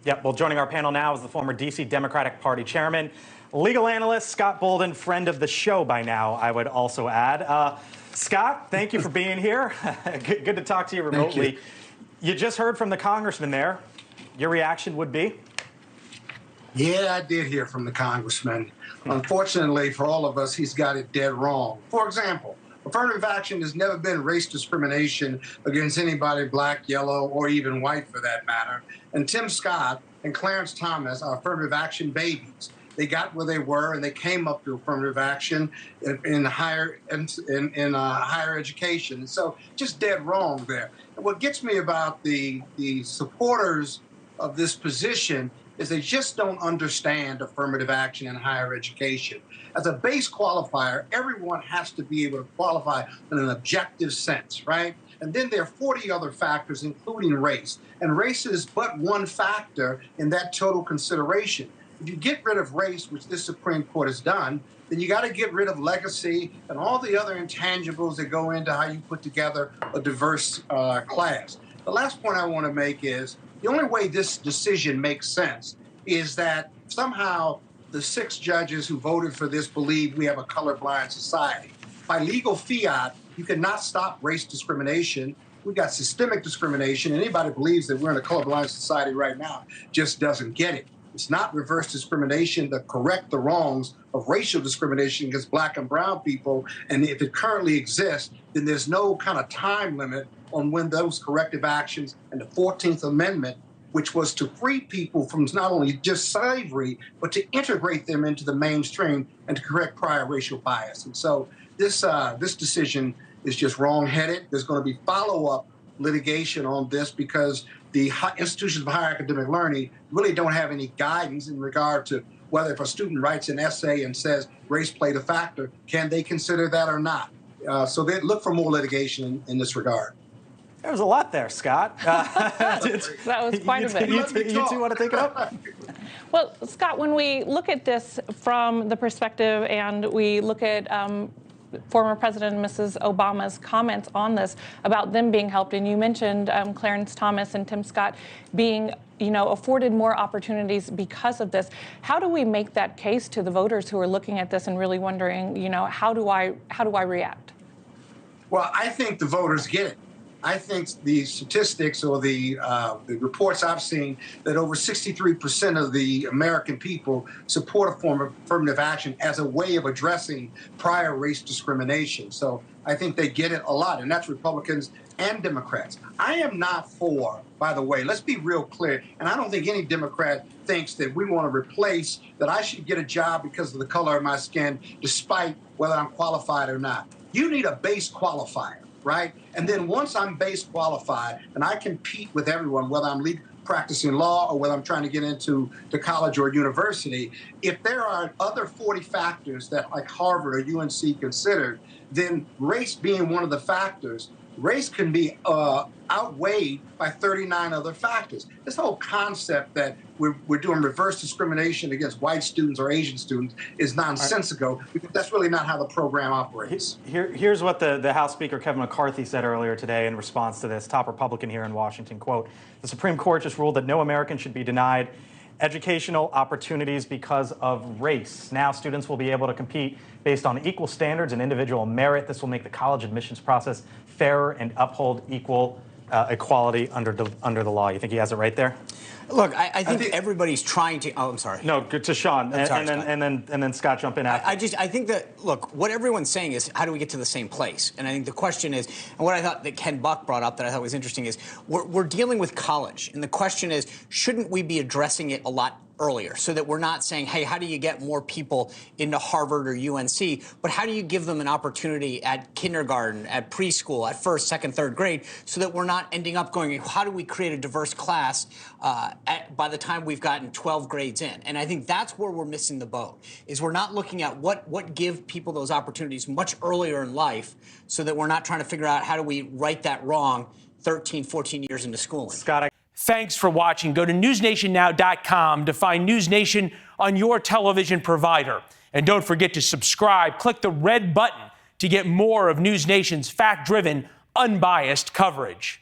Yep, well, joining our panel now is the former D.C. Democratic Party chairman, legal analyst Scott Bolden, friend of the show by now, I would also add. Scott, thank you for being here. Good to talk to you remotely. You just heard from the congressman there. Your reaction would be? Yeah, I did hear from the congressman. Unfortunately for all of us, he's got it dead wrong. For example, affirmative action has never been race discrimination against anybody black, yellow, or even white for that matter. And Tim Scott and Clarence Thomas are affirmative action babies. They got where they were, and they came up to affirmative action in higher education. So just dead wrong there. And what gets me about the supporters of this position is they just don't understand affirmative action in higher education. As a base qualifier, everyone has to be able to qualify in an objective sense, right? And then there are 40 other factors, including race. And race is but one factor in that total consideration. If you get rid of race, which this Supreme Court has done, then you got to get rid of legacy and all the other intangibles that go into how you put together a diverse class. The last point I want to make is the only way this decision makes sense is that somehow the 6 judges who voted for this believe we have a colorblind society. By legal fiat, you cannot stop race discrimination. We got systemic discrimination. Anybody who believes that we're in a colorblind society right now just doesn't get it. It's not reverse discrimination to correct the wrongs of racial discrimination against black and brown people. And if it currently exists, then there's no kind of time limit on when those corrective actions and the 14th Amendment, which was to free people from not only just slavery, but to integrate them into the mainstream and to correct prior racial bias. And so this decision is just wrong-headed. There's going to be follow-up litigation on this because the institutions of higher academic learning really don't have any guidance in regard to whether if a student writes an essay and says race played a factor, can they consider that or not? So they look for more litigation in this regard. There was a lot there, Scott. That was quite a bit. You two want to take it up? Well, Scott, when we look at this from the perspective and we look at former President Mrs. Obama's comments on this about them being helped, and you mentioned Clarence Thomas and Tim Scott being, afforded more opportunities because of this. How do we make that case to the voters who are looking at this and really wondering, how do I react? Well, I think the voters get it. I think the statistics or the reports I've seen that over 63% of the American people support a form of affirmative action as a way of addressing prior race discrimination. So I think they get it a lot, and that's Republicans and Democrats. I am not for, by the way, let's be real clear, and I don't think any Democrat thinks that we want to replace, that I should get a job because of the color of my skin, despite whether I'm qualified or not. You need a base qualifier. Right? And then once I'm base qualified and I compete with everyone, whether I'm practicing law or whether I'm trying to get into the college or university, if there are other 40 factors that like Harvard or UNC considered, then race being one of the factors, race can be outweighed by 39 other factors. This whole concept that we're doing reverse discrimination against white students or Asian students is nonsensical, because that's really not how the program operates. Here's what the House Speaker Kevin McCarthy said earlier today in response to this, top Republican here in Washington, quote, "The Supreme Court just ruled that no American should be denied educational opportunities because of race. Now students will be able to compete based on equal standards and individual merit. This will make the college admissions process fairer and uphold equality under the law." You think he has it right there? Look, I think everybody's trying to. Oh, I'm sorry. No, good to Sean, and then Scott jump in after. I think that, look, what everyone's saying is, how do we get to the same place? And I think the question is, and what I thought that Ken Buck brought up that I thought was interesting is, we're dealing with college, and the question is, shouldn't we be addressing it a lot earlier, so that we're not saying, hey, how do you get more people into Harvard or UNC, but how do you give them an opportunity at kindergarten, at preschool, at first, second, third grade, so that we're not ending up going, how do we create a diverse class by the time we've gotten 12 grades in? And I think that's where we're missing the boat, is we're not looking at what give people those opportunities much earlier in life, so that we're not trying to figure out how do we right that wrong 13, 14 years into schooling. Scott, Thanks for watching. Go to NewsNationNow.com to find NewsNation on your television provider. And don't forget to subscribe. Click the red button to get more of NewsNation's fact-driven, unbiased coverage.